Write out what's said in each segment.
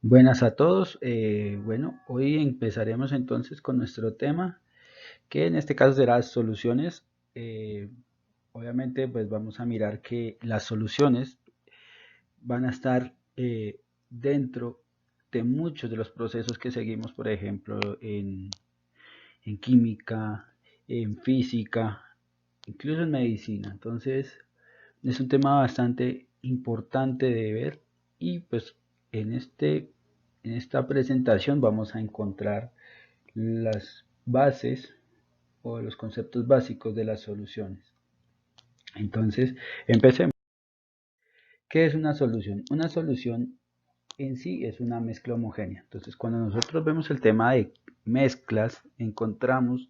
Buenas a todos. Bueno, hoy empezaremos entonces con nuestro tema, que en este caso será soluciones. Eh, Obviamente, pues vamos a mirar que las soluciones van a estar dentro de muchos de los procesos que seguimos, por ejemplo, en química, en física, incluso en medicina. Entonces, es un tema bastante importante de ver y pues en en esta presentación vamos a encontrar las bases o los conceptos básicos de las soluciones. Entonces, empecemos. ¿Qué es una solución? Una solución en sí es una mezcla homogénea. Entonces, cuando nosotros vemos el tema de mezclas, encontramos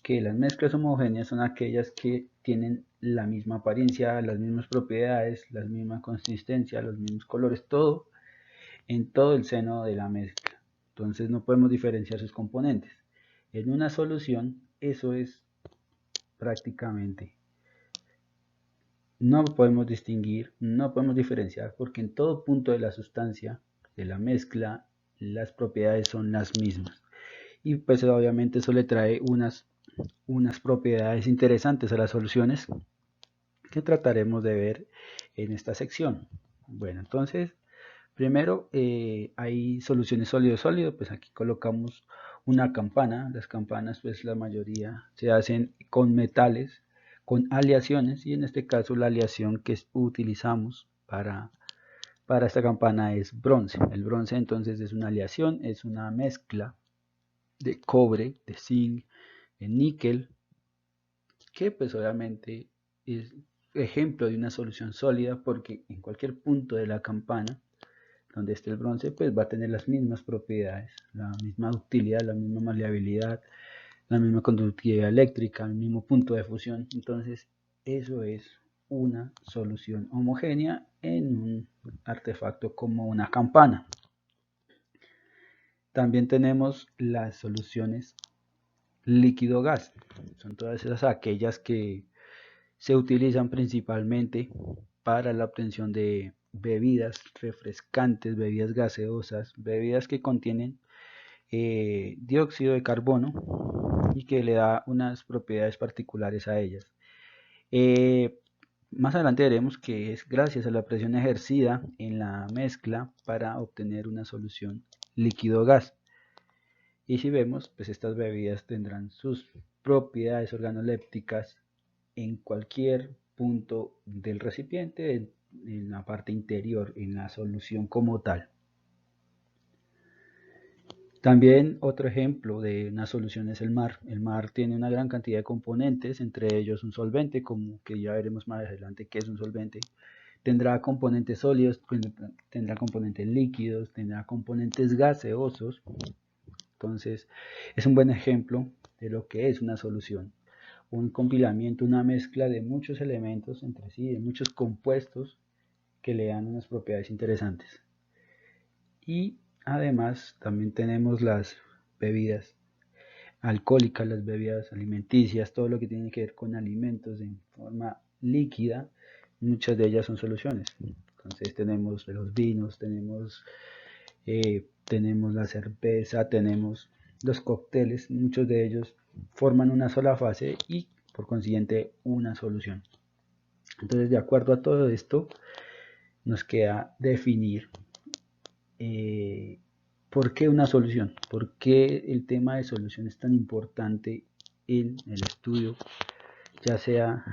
que las mezclas homogéneas son aquellas que tienen la misma apariencia, las mismas propiedades, la misma consistencia, los mismos colores, todo en todo el seno de la mezcla. Entonces no podemos diferenciar sus componentes. En una solución eso es prácticamente, no podemos distinguir, no podemos diferenciar porque en todo punto de la sustancia, de la mezcla, las propiedades son las mismas. Y pues obviamente eso le trae unas propiedades interesantes a las soluciones que trataremos de ver en esta sección. Bueno, entonces, primero hay soluciones sólido-sólido, pues aquí colocamos una campana. Las campanas, pues la mayoría se hacen con metales, con aleaciones, y en este caso la aleación que utilizamos para esta campana es bronce. El bronce entonces es una aleación, es una mezcla de cobre, de zinc, de níquel, que pues obviamente es ejemplo de una solución sólida porque en cualquier punto de la campana donde esté el bronce pues va a tener las mismas propiedades, la misma ductilidad, la misma maleabilidad, la misma conductividad eléctrica, el mismo punto de fusión. Entonces eso es una solución homogénea en un artefacto como una campana. También tenemos las soluciones líquido-gas. Son todas esas aquellas que se utilizan principalmente para la obtención de bebidas refrescantes, bebidas gaseosas, bebidas que contienen dióxido de carbono y que le da unas propiedades particulares a ellas. Eh, Más adelante veremos que es gracias a la presión ejercida en la mezcla para obtener una solución líquido-gas. Y si vemos, pues estas bebidas tendrán sus propiedades organolépticas en cualquier punto del recipiente, en la parte interior, en la solución como tal. También otro ejemplo de una solución es el mar. El mar tiene una gran cantidad de componentes, entre ellos un solvente, como que ya veremos más adelante qué es un solvente. Tendrá componentes sólidos, tendrá componentes líquidos, tendrá componentes gaseosos. Entonces, es un buen ejemplo de lo que es una solución. Un compilamiento, una mezcla de muchos elementos entre sí, de muchos compuestos que le dan unas propiedades interesantes. Y además también tenemos las bebidas alcohólicas, las bebidas alimenticias, todo lo que tiene que ver con alimentos en forma líquida, muchas de ellas son soluciones. Entonces tenemos los vinos, tenemos la cerveza, tenemos los cócteles, muchos de ellos forman una sola fase y por consiguiente una solución. Entonces, de acuerdo a todo esto, nos queda definir eh, por qué una solución, por qué el tema de solución es tan importante en el estudio, ya sea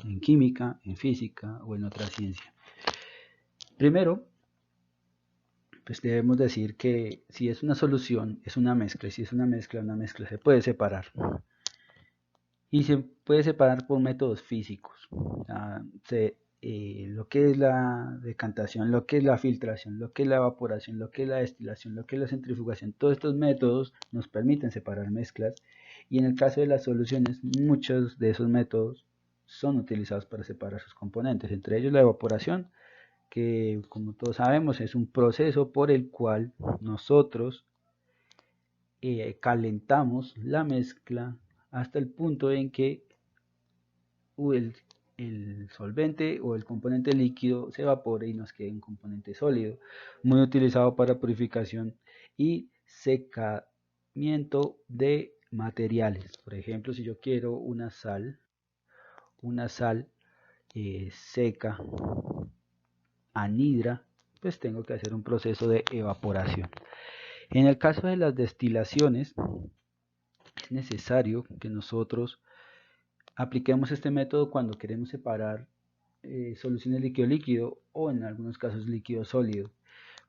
en química, en física o en otra ciencia. Primero, pues debemos decir que si es una solución, es una mezcla, y si es una mezcla se puede separar. Y se puede separar por métodos físicos. Lo que es la decantación, lo que es la filtración, lo que es la evaporación, lo que es la destilación, lo que es la centrifugación, todos estos métodos nos permiten separar mezclas y en el caso de las soluciones muchos de esos métodos son utilizados para separar sus componentes, entre ellos la evaporación, que como todos sabemos es un proceso por el cual nosotros calentamos la mezcla hasta el punto en que el, el solvente o el componente líquido se evapore y nos quede un componente sólido, muy utilizado para purificación y secamiento de materiales. Por ejemplo, si yo quiero una sal seca, anhidra, pues tengo que hacer un proceso de evaporación. En el caso de las destilaciones, es necesario que nosotros apliquemos este método cuando queremos separar soluciones líquido-líquido o en algunos casos líquido-sólido.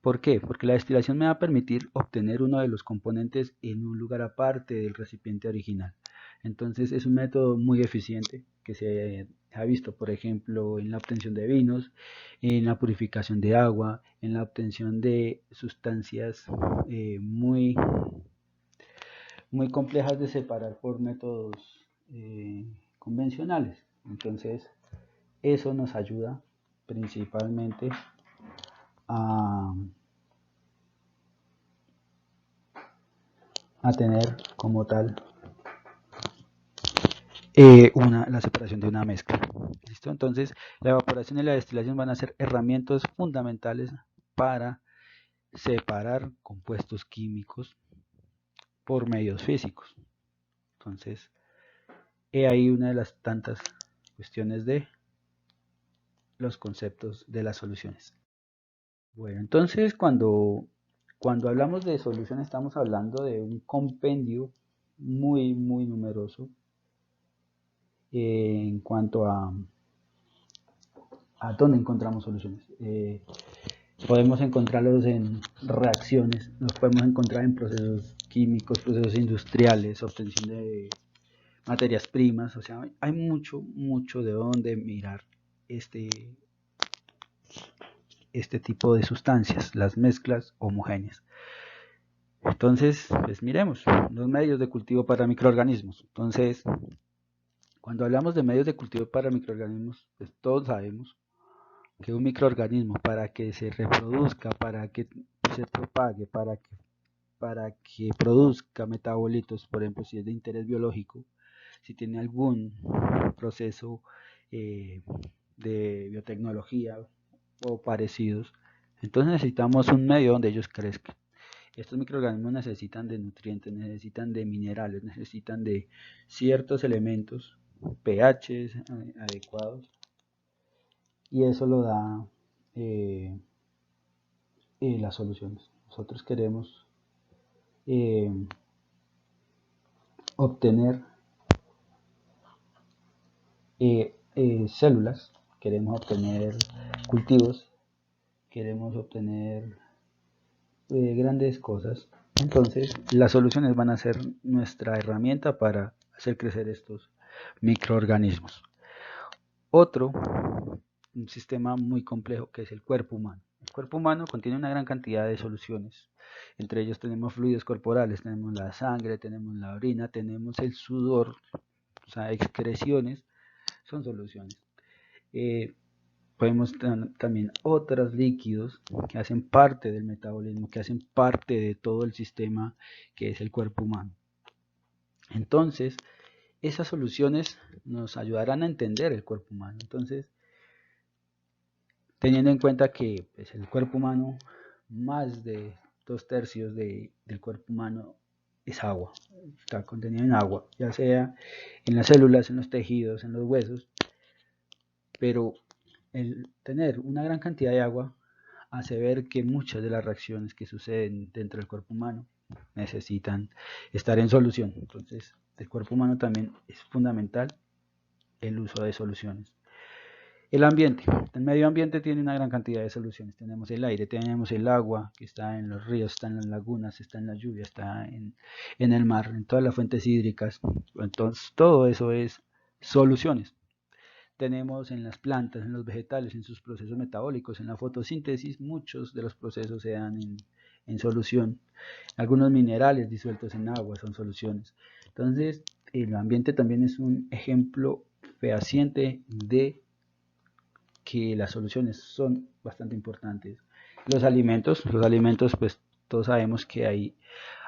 ¿Por qué? Porque la destilación me va a permitir obtener uno de los componentes en un lugar aparte del recipiente original. Entonces es un método muy eficiente que se ha visto, por ejemplo, en la obtención de vinos, en la purificación de agua, en la obtención de sustancias muy complejas de separar por métodos convencionales. Entonces, eso nos ayuda principalmente a tener como tal la separación de una mezcla. ¿Listo? Entonces, la evaporación y la destilación van a ser herramientas fundamentales para separar compuestos químicos por medios físicos. Entonces, he ahí una de las tantas cuestiones de los conceptos de las soluciones. Bueno, entonces cuando hablamos de solución estamos hablando de un compendio muy numeroso en cuanto a dónde encontramos soluciones. Podemos encontrarlos en reacciones, los podemos encontrar en procesos químicos, procesos industriales, obtención de materias primas, o sea, hay mucho de dónde mirar este tipo de sustancias, las mezclas homogéneas. Entonces, pues miremos, los medios de cultivo para microorganismos. Entonces, cuando hablamos de medios de cultivo para microorganismos, pues todos sabemos que un microorganismo para que se reproduzca, para que se propague, para que produzca metabolitos, por ejemplo, si es de interés biológico, si tiene algún proceso de biotecnología o parecidos, entonces necesitamos un medio donde ellos crezcan. Estos microorganismos necesitan de nutrientes, necesitan de minerales, necesitan de ciertos elementos, pHs adecuados, y eso lo da las soluciones. Nosotros queremos obtener células, queremos obtener cultivos, queremos obtener grandes cosas. Entonces, las soluciones van a ser nuestra herramienta para hacer crecer estos microorganismos. Otro, un sistema muy complejo que es el cuerpo humano. El cuerpo humano contiene una gran cantidad de soluciones. Entre ellos tenemos fluidos corporales, tenemos la sangre, tenemos la orina, tenemos el sudor, o sea, excreciones, son soluciones. Podemos tener también otros líquidos que hacen parte del metabolismo, que hacen parte de todo el sistema que es el cuerpo humano. Entonces, esas soluciones nos ayudarán a entender el cuerpo humano. Entonces, teniendo en cuenta que pues, el cuerpo humano, más de 2/3 del cuerpo humano es agua, está contenido en agua, ya sea en las células, en los tejidos, en los huesos, pero el tener una gran cantidad de agua hace ver que muchas de las reacciones que suceden dentro del cuerpo humano necesitan estar en solución. Entonces, el cuerpo humano también es fundamental el uso de soluciones. El ambiente, el medio ambiente tiene una gran cantidad de soluciones. Tenemos el aire, tenemos el agua que está en los ríos, está en las lagunas, está en la lluvia, está en el mar, en todas las fuentes hídricas. Entonces, todo eso es soluciones. Tenemos en las plantas, en los vegetales, en sus procesos metabólicos, en la fotosíntesis, muchos de los procesos se dan en solución. Algunos minerales disueltos en agua son soluciones. Entonces, el ambiente también es un ejemplo fehaciente de que las soluciones son bastante importantes. Los alimentos pues todos sabemos que hay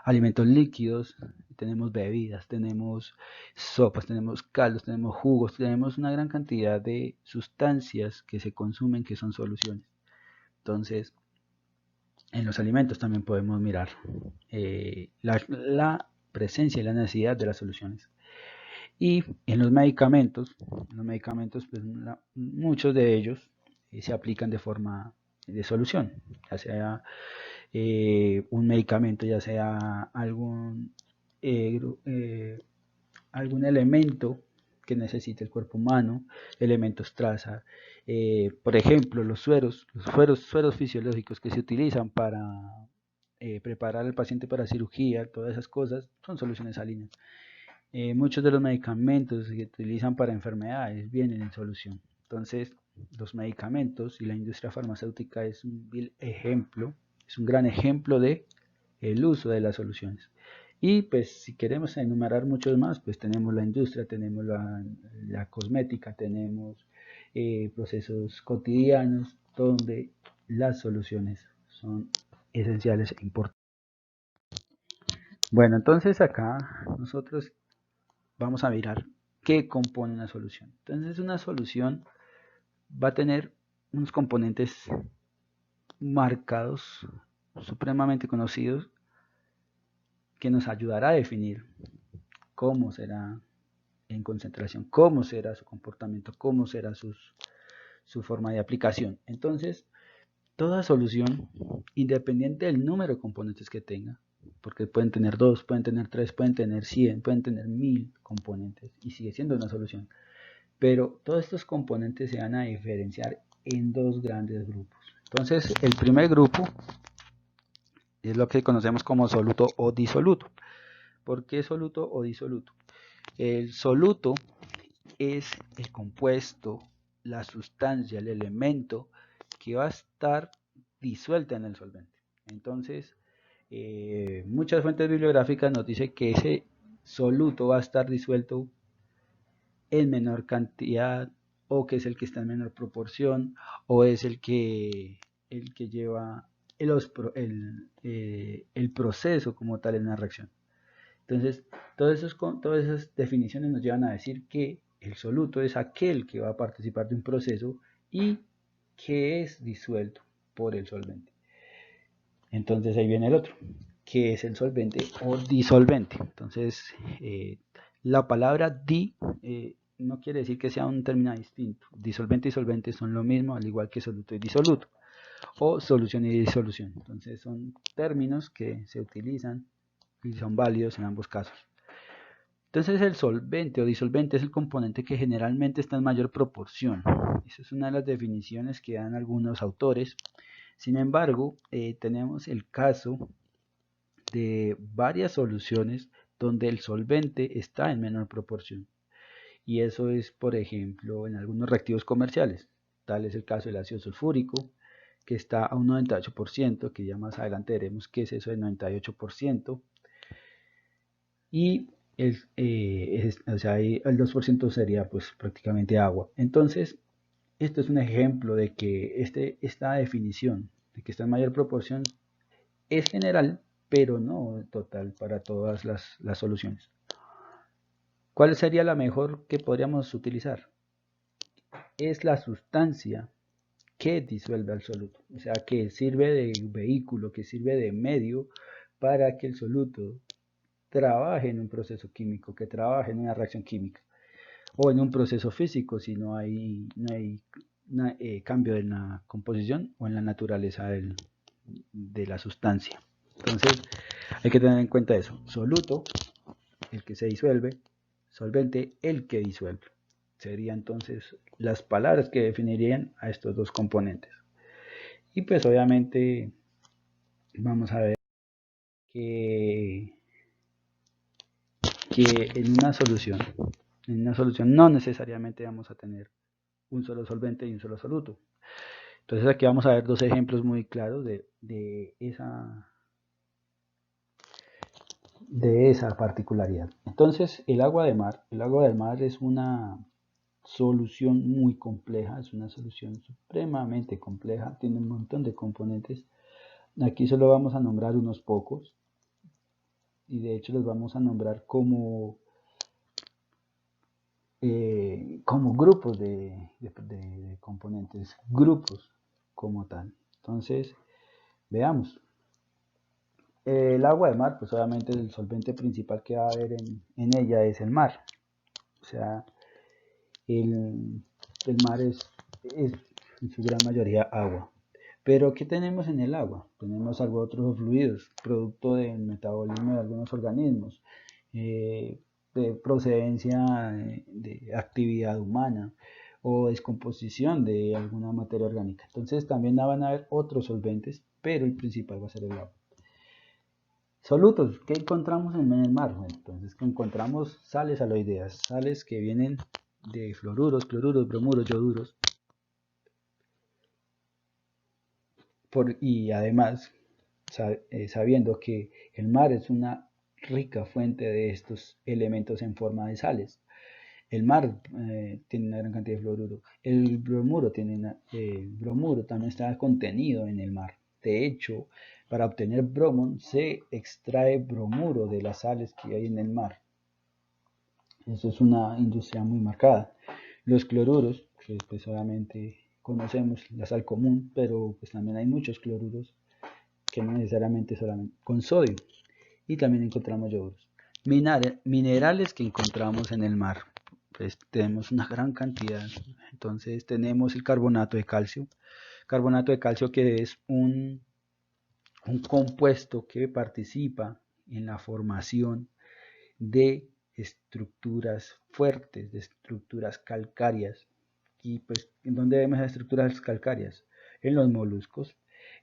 alimentos líquidos, tenemos bebidas, tenemos sopas, tenemos caldos, tenemos jugos, tenemos una gran cantidad de sustancias que se consumen que son soluciones. Entonces, en los alimentos también podemos mirar la presencia y la necesidad de las soluciones. Y en los medicamentos pues, muchos de ellos se aplican de forma de solución, ya sea un medicamento, ya sea algún elemento que necesite el cuerpo humano, elementos traza, por ejemplo, los sueros fisiológicos que se utilizan para preparar al paciente para cirugía, todas esas cosas son soluciones salinas. Muchos de los medicamentos que se utilizan para enfermedades vienen en solución. Entonces, los medicamentos y la industria farmacéutica es un ejemplo, es un gran ejemplo de el uso de las soluciones. Y pues si queremos enumerar muchos más, pues tenemos la industria, tenemos la cosmética, tenemos procesos cotidianos donde las soluciones son esenciales e importantes. Bueno, entonces acá nosotros vamos a mirar qué compone una solución. Entonces una solución va a tener unos componentes marcados, supremamente conocidos, que nos ayudará a definir cómo será en concentración, cómo será su comportamiento, cómo será su forma de aplicación. Entonces, toda solución, independiente del número de componentes que tenga, porque pueden tener 2, pueden tener 3, pueden tener 100, pueden tener 1000 componentes y sigue siendo una solución. Pero todos estos componentes se van a diferenciar en dos grandes grupos. Entonces, el primer grupo es lo que conocemos como soluto o disoluto. ¿Por qué soluto o disoluto? El soluto es el compuesto, la sustancia, el elemento que va a estar disuelta en el solvente. Entonces, muchas fuentes bibliográficas nos dicen que ese soluto va a estar disuelto en menor cantidad, o que es el que está en menor proporción, o es el que lleva el proceso como tal en una reacción. Entonces, todas esas definiciones nos llevan a decir que el soluto es aquel que va a participar de un proceso y que es disuelto por el solvente. Entonces ahí viene el otro, que es el solvente o disolvente. Entonces, la palabra no quiere decir que sea un término distinto. Disolvente y solvente son lo mismo, al igual que soluto y disoluto, o solución y disolución. Entonces son términos que se utilizan y son válidos en ambos casos. Entonces el solvente o disolvente es el componente que generalmente está en mayor proporción. Esa es una de las definiciones que dan algunos autores. Sin embargo, tenemos el caso de varias soluciones donde el solvente está en menor proporción. Y eso es, por ejemplo, en algunos reactivos comerciales. Tal es el caso del ácido sulfúrico, que está a un 98%, que ya más adelante veremos qué es eso del 98%. Y o sea, el 2% sería pues prácticamente agua. Entonces, esto es un ejemplo de que esta definición de que está en mayor proporción es general, pero no total para todas las soluciones. ¿Cuál sería la mejor que podríamos utilizar? Es la sustancia que disuelve al soluto, o sea, que sirve de vehículo, que sirve de medio para que el soluto trabaje en un proceso químico, que trabaje en una reacción química, o en un proceso físico si no hay cambio en la composición o en la naturaleza de la sustancia. Entonces hay que tener en cuenta eso: soluto, el que se disuelve; solvente, el que disuelve. Serían entonces las palabras que definirían a estos dos componentes. Y pues obviamente vamos a ver que en una solución no necesariamente vamos a tener un solo solvente y un solo soluto. Entonces aquí vamos a ver dos ejemplos muy claros de esa particularidad. Entonces el agua del mar es una solución muy compleja, es una solución supremamente compleja, tiene un montón de componentes. Aquí solo vamos a nombrar unos pocos. y de hecho los vamos a nombrar como grupos de componentes, grupos como tal. Entonces, veamos. El agua de mar, pues obviamente el solvente principal que va a haber en ella es el mar. O sea, el, el mar es en su gran mayoría agua. Pero ¿qué tenemos en el agua? Tenemos algo otros fluidos, producto del metabolismo de algunos organismos, de procedencia de actividad humana o descomposición de alguna materia orgánica. Entonces también van a haber otros solventes, pero el principal va a ser el agua. Solutos, ¿qué encontramos en el mar? Bueno, entonces encontramos sales aloideas, sales que vienen de fluoruros, cloruros, bromuros, yoduros, y además sabiendo que el mar es una rica fuente de estos elementos en forma de sales. El mar tiene una gran cantidad de fluoruro. El bromuro también está contenido en el mar. De hecho, para obtener bromo se extrae bromuro de las sales que hay en el mar. Eso es una industria muy marcada. Los cloruros, que pues obviamente conocemos la sal común, pero pues también hay muchos cloruros que no necesariamente solamente con sodio. Y también encontramos yoduros. Minerales que encontramos en el mar. Pues tenemos una gran cantidad. Entonces tenemos el carbonato de calcio. Carbonato de calcio que es un compuesto que participa en la formación de estructuras fuertes, de estructuras calcáreas. Y pues, ¿en dónde vemos las estructuras calcáreas? En los moluscos,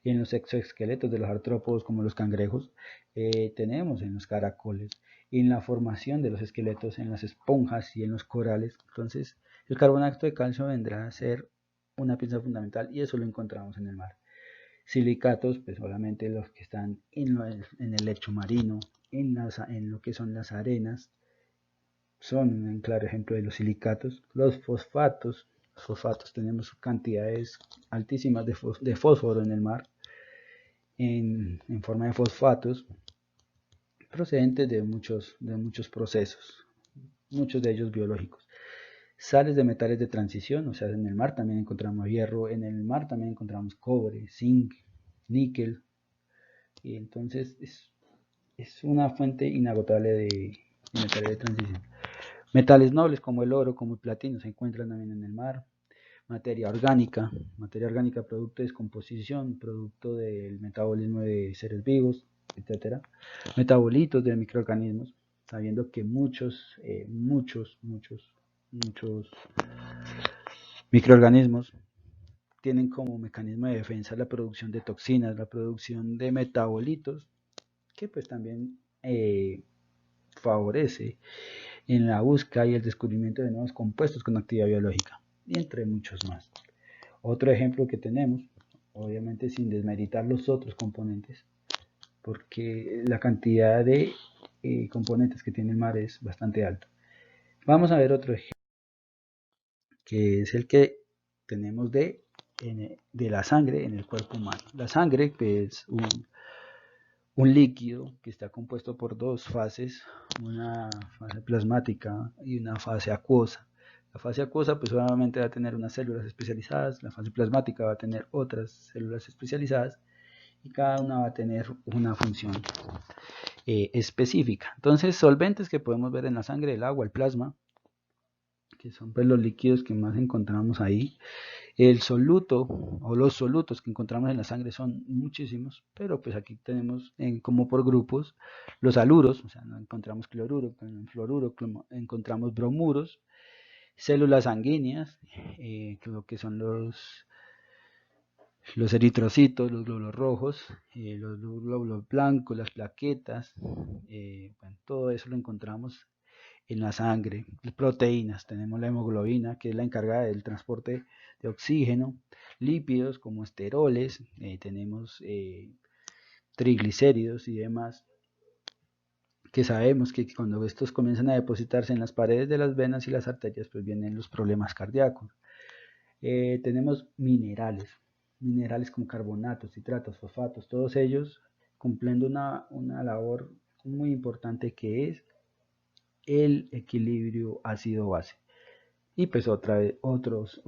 en los exoesqueletos de los artrópodos como los cangrejos, tenemos en los caracoles, en la formación de los esqueletos, en las esponjas y en los corales. Entonces, el carbonato de calcio vendrá a ser una pieza fundamental y eso lo encontramos en el mar. Silicatos, pues solamente los que están en el lecho marino, en lo que son las arenas, son un claro ejemplo de los silicatos. Los fosfatos tenemos cantidades altísimas de fósforo en el mar, en forma de fosfatos, procedentes de muchos procesos, muchos de ellos biológicos. Sales de metales de transición, o sea, en el mar también encontramos hierro, en el mar también encontramos cobre, zinc, níquel, y entonces es una fuente inagotable de metales de transición. Metales nobles como el oro, como el platino, se encuentran también en el mar. Materia orgánica producto de descomposición, producto del metabolismo de seres vivos, etcétera. Metabolitos de microorganismos, sabiendo que muchos microorganismos tienen como mecanismo de defensa la producción de toxinas, la producción de metabolitos, que pues también favorece en la búsqueda y el descubrimiento de nuevos compuestos con actividad biológica, y entre muchos más. Otro ejemplo que tenemos, obviamente sin desmeritar los otros componentes, porque la cantidad de componentes que tiene el mar es bastante alta. Vamos a ver otro ejemplo, que es el que tenemos de la sangre en el cuerpo humano. La sangre es un líquido que está compuesto por dos fases, una fase plasmática y una fase acuosa. La fase acuosa pues obviamente va a tener unas células especializadas, la fase plasmática va a tener otras células especializadas y cada una va a tener una función específica. Entonces, solventes que podemos ver en la sangre, el agua, el plasma, que son pues los líquidos que más encontramos ahí. El soluto o los solutos que encontramos en la sangre son muchísimos, pero pues aquí tenemos como por grupos los aluros, o sea, no encontramos cloruro, fluoruro, encontramos bromuros, células sanguíneas, lo que son los eritrocitos, los glóbulos rojos, los glóbulos blancos, las plaquetas, bueno, todo eso lo encontramos en la sangre. Proteínas, tenemos la hemoglobina, que es la encargada del transporte de oxígeno, lípidos como esteroles, tenemos triglicéridos y demás, que sabemos que cuando estos comienzan a depositarse en las paredes de las venas y las arterias, pues vienen los problemas cardíacos. Tenemos minerales como carbonatos, citratos, fosfatos, todos ellos cumpliendo una labor muy importante que es el equilibrio ácido-base. Y pues otros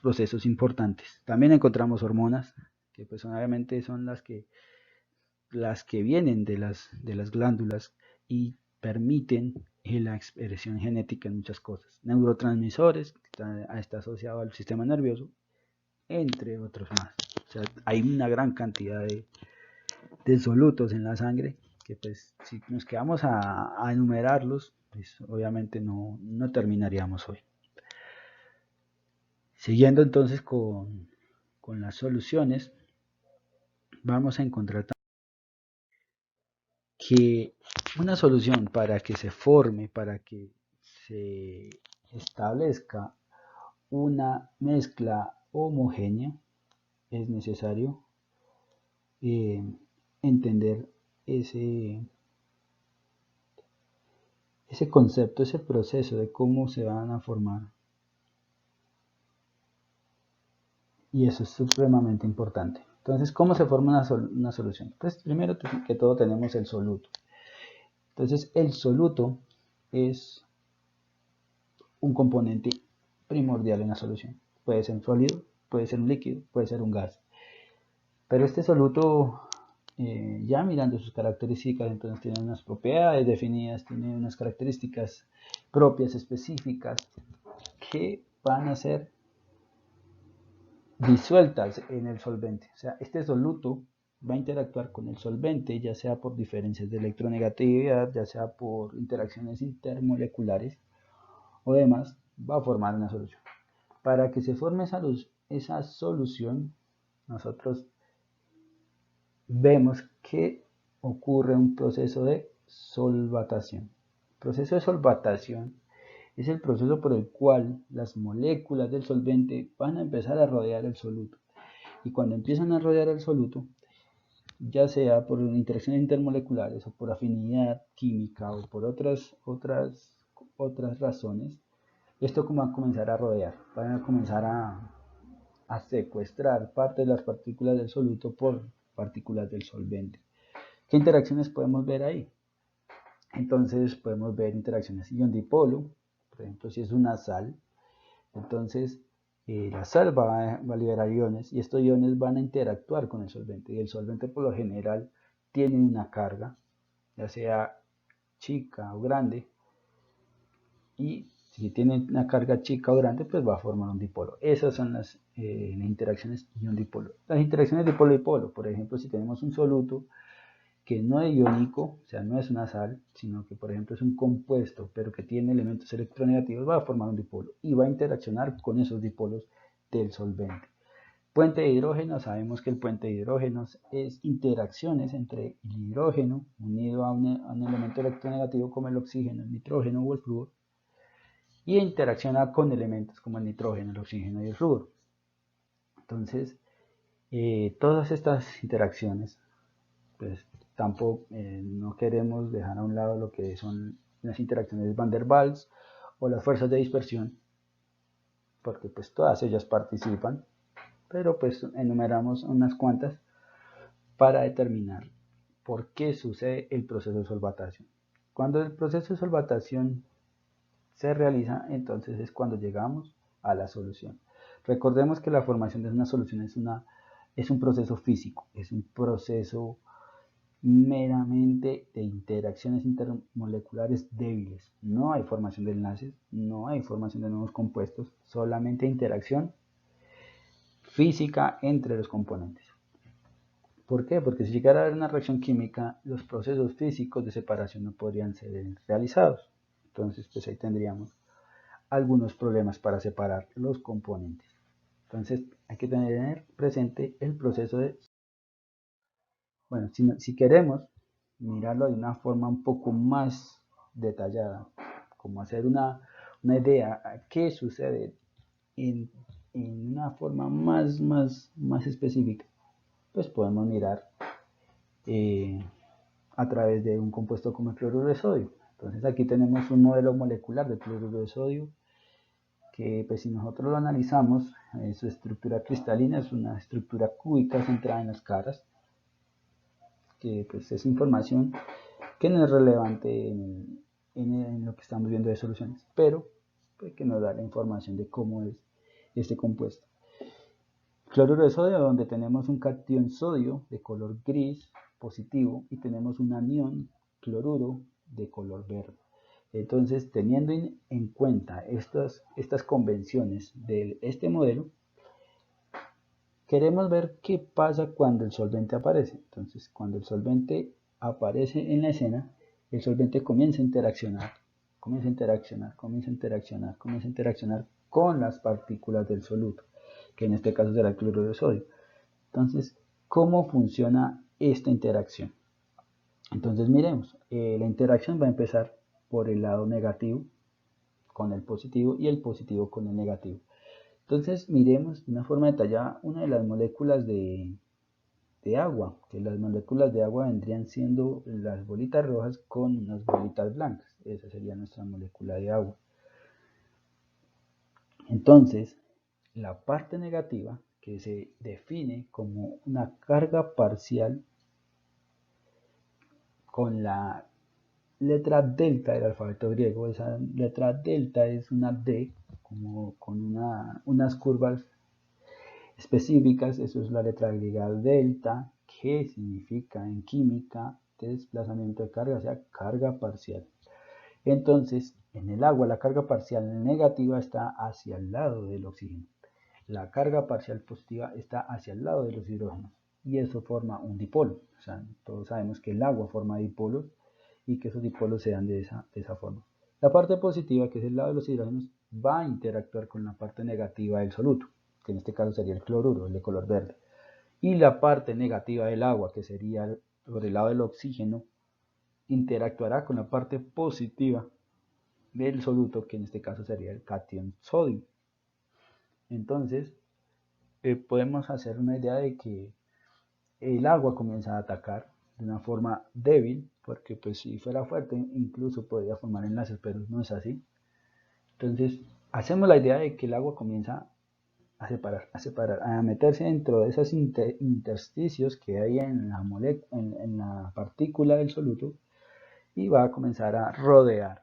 procesos importantes. También encontramos hormonas, que pues obviamente son las que vienen de las glándulas y permiten la expresión genética en muchas cosas. Neurotransmisores, que está asociado al sistema nervioso, entre otros más. O sea, hay una gran cantidad de solutos en la sangre que pues si nos quedamos a enumerarlos, pues obviamente no terminaríamos hoy. Siguiendo entonces con las soluciones, vamos a encontrar que una solución para que se forme, para que se establezca una mezcla homogénea, es necesario eh, entender ese concepto, ese proceso de cómo se van a formar. Y eso es supremamente importante. Entonces, ¿cómo se forma una solución? Pues primero que todo tenemos el soluto. Entonces, el soluto es un componente primordial en la solución. Puede ser un sólido, puede ser un líquido, puede ser un gas. Pero este soluto, ya mirando sus características, entonces tiene unas propiedades definidas, tiene unas características propias, específicas, que van a ser disueltas en el solvente. O sea, este soluto va a interactuar con el solvente, ya sea por diferencias de electronegatividad, ya sea por interacciones intermoleculares o demás, va a formar una solución. Para que se forme esa solución, nosotros vemos que ocurre un proceso de solvatación. El proceso de solvatación es el proceso por el cual las moléculas del solvente van a empezar a rodear el soluto. Y cuando empiezan a rodear el soluto, ya sea por interacciones intermoleculares o por afinidad química o por otras razones, esto va a comenzar a rodear, van a comenzar a secuestrar parte de las partículas del soluto por partículas del solvente. ¿Qué interacciones podemos ver ahí? Entonces podemos ver interacciones ion-dipolo, por ejemplo, si es una sal, entonces la sal va a liberar iones y estos iones van a interactuar con el solvente y el solvente por lo general tiene una carga, ya sea chica o grande, y si tiene una carga chica o grande, pues va a formar un dipolo. Esas son las interacciones ion-dipolo. Las interacciones dipolo-dipolo, por ejemplo, si tenemos un soluto que no es iónico, o sea, no es una sal, sino que por ejemplo es un compuesto, pero que tiene elementos electronegativos, va a formar un dipolo y va a interaccionar con esos dipolos del solvente. Puente de hidrógeno, sabemos que el puente de hidrógenos es interacciones entre el hidrógeno unido a un elemento electronegativo como el oxígeno, el nitrógeno o el flúor, y interacciona con elementos como el nitrógeno, el oxígeno y el flúor. Entonces, todas estas interacciones, pues tampoco no queremos dejar a un lado lo que son las interacciones Van der Waals o las fuerzas de dispersión, porque pues todas ellas participan, pero pues enumeramos unas cuantas para determinar por qué sucede el proceso de solvatación. Cuando el proceso de solvatación se realiza, entonces es cuando llegamos a la solución. Recordemos que la formación de una solución es un proceso físico, es un proceso meramente de interacciones intermoleculares débiles. No hay formación de enlaces, no hay formación de nuevos compuestos, solamente interacción física entre los componentes. ¿Por qué? Porque si llegara a haber una reacción química, los procesos físicos de separación no podrían ser realizados. Entonces, pues ahí tendríamos algunos problemas para separar los componentes. Entonces, hay que tener presente el proceso de... Bueno, si queremos mirarlo de una forma un poco más detallada, como hacer una idea a qué sucede en una forma más específica, pues podemos mirar eh, a través de un compuesto como el cloruro de sodio. Entonces aquí tenemos un modelo molecular de cloruro de sodio que pues si nosotros lo analizamos, su estructura cristalina es una estructura cúbica centrada en las caras, que pues es información que no es relevante en lo que estamos viendo de soluciones, pero pues, que nos da la información de cómo es este compuesto. Cloruro de sodio, donde tenemos un cation sodio de color gris positivo y tenemos un anión cloruro de color verde. Entonces, teniendo en cuenta estas convenciones de este modelo, queremos ver qué pasa cuando el solvente aparece. Entonces, cuando el solvente aparece en la escena, el solvente comienza a interaccionar con las partículas del soluto, que en este caso será el cloruro de sodio. Entonces, ¿cómo funciona esta interacción? Entonces, miremos, la interacción va a empezar por el lado negativo con el positivo y el positivo con el negativo. Entonces, miremos de una forma detallada una de las moléculas de agua, que las moléculas de agua vendrían siendo las bolitas rojas con unas bolitas blancas. Esa sería nuestra molécula de agua. Entonces, la parte negativa, que se define como una carga parcial con la letra delta del alfabeto griego. Esa letra delta es una D, como con unas curvas específicas. Eso es la letra griega delta, que significa en química desplazamiento de carga, o sea, carga parcial. Entonces, en el agua la carga parcial negativa está hacia el lado del oxígeno. La carga parcial positiva está hacia el lado de los hidrógenos. Y eso forma un dipolo. O sea, todos sabemos que el agua forma dipolos y que esos dipolos se dan de esa forma. La parte positiva, que es el lado de los hidrógenos, va a interactuar con la parte negativa del soluto, que en este caso sería el cloruro, el de color verde. Y la parte negativa del agua, que sería por el lado del oxígeno, interactuará con la parte positiva del soluto, que en este caso sería el cation sodio. Entonces, podemos hacer una idea de que el agua comienza a atacar de una forma débil, porque pues si fuera fuerte incluso podría formar enlaces, pero no es así. Entonces, hacemos la idea de que el agua comienza a separar, a meterse dentro de esos intersticios que hay en la partícula del soluto y va a comenzar a rodear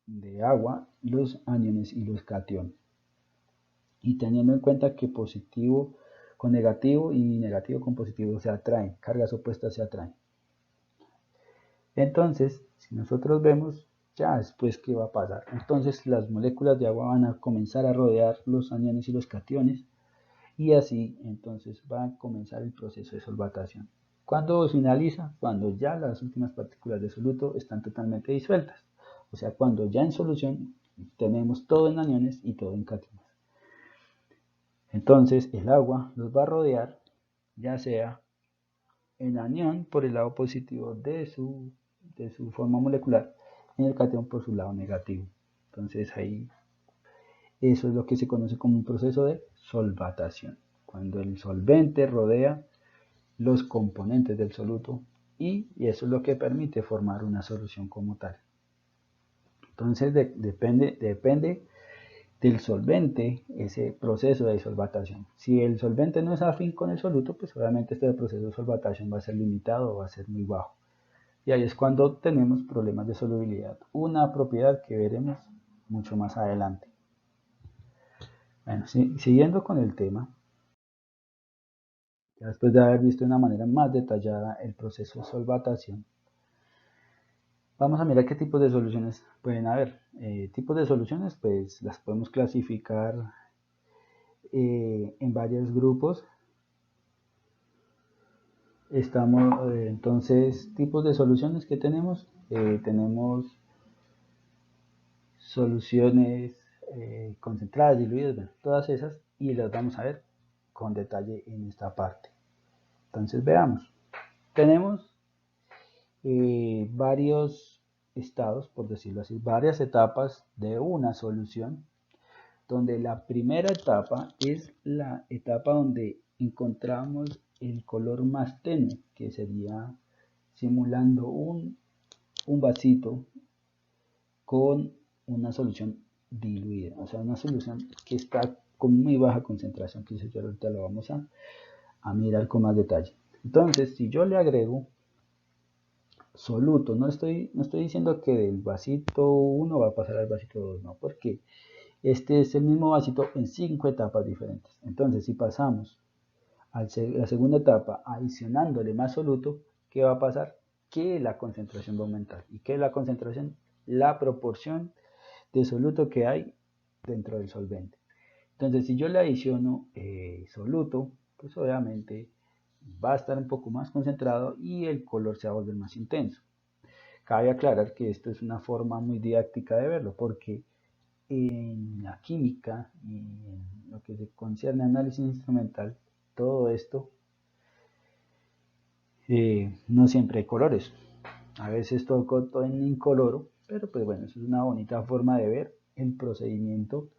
de agua los aniones y los cationes. Y teniendo en cuenta que positivo con negativo y negativo con positivo se atraen, cargas opuestas se atraen. Entonces, si nosotros vemos ya después qué va a pasar, entonces las moléculas de agua van a comenzar a rodear los aniones y los cationes y así entonces va a comenzar el proceso de solvatación. ¿Cuándo finaliza? Cuando ya las últimas partículas de soluto están totalmente disueltas, o sea, cuando ya en solución tenemos todo en aniones y todo en cationes. Entonces el agua los va a rodear, ya sea el anión por el lado positivo de su forma molecular y el cation por su lado negativo. Entonces ahí eso es lo que se conoce como un proceso de solvatación, cuando el solvente rodea los componentes del soluto y eso es lo que permite formar una solución como tal. Entonces depende del solvente ese proceso de solvatación. Si el solvente no es afín con el soluto, pues obviamente este proceso de solvatación va a ser limitado o va a ser muy bajo. Y ahí es cuando tenemos problemas de solubilidad, una propiedad que veremos mucho más adelante. Bueno, siguiendo con el tema, ya después de haber visto de una manera más detallada el proceso de solvatación, vamos a mirar qué tipos de soluciones pueden haber. Tipos de soluciones, pues las podemos clasificar en varios grupos. Entonces, tipos de soluciones que tenemos. Tenemos soluciones concentradas, diluidas, bueno, todas esas, y las vamos a ver con detalle en esta parte. Entonces, veamos. Tenemos varios estados, por decirlo así, varias etapas de una solución, donde la primera etapa es la etapa donde encontramos el color más tenue, que sería simulando un vasito con una solución diluida, o sea, una solución que está con muy baja concentración, que eso ya ahorita lo vamos a mirar con más detalle. Entonces, si yo le agrego soluto. No estoy diciendo que del vasito 1 va a pasar al vasito 2, no, porque este es el mismo vasito en 5 etapas diferentes. Entonces, si pasamos a la segunda etapa adicionándole más soluto, ¿qué va a pasar? Que la concentración va a aumentar. ¿Y qué es la concentración? La proporción de soluto que hay dentro del solvente. Entonces, si yo le adiciono soluto, pues obviamente va a estar un poco más concentrado y el color se va a volver más intenso. Cabe aclarar que esto es una forma muy didáctica de verlo, porque en la química y en lo que se concierne a análisis instrumental, todo esto no siempre hay colores. A veces todo en incoloro, pero pues bueno, eso es una bonita forma de ver el procedimiento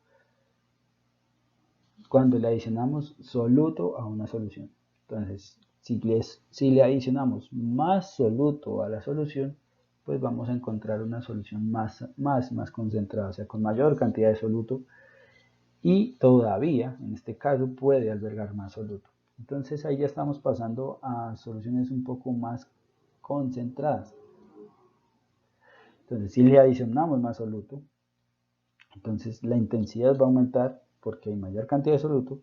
cuando le adicionamos soluto a una solución. Entonces, si le adicionamos más soluto a la solución, pues vamos a encontrar una solución más concentrada, o sea, con mayor cantidad de soluto y todavía, en este caso, puede albergar más soluto. Entonces ahí ya estamos pasando a soluciones un poco más concentradas. Entonces, si le adicionamos más soluto, entonces la intensidad va a aumentar porque hay mayor cantidad de soluto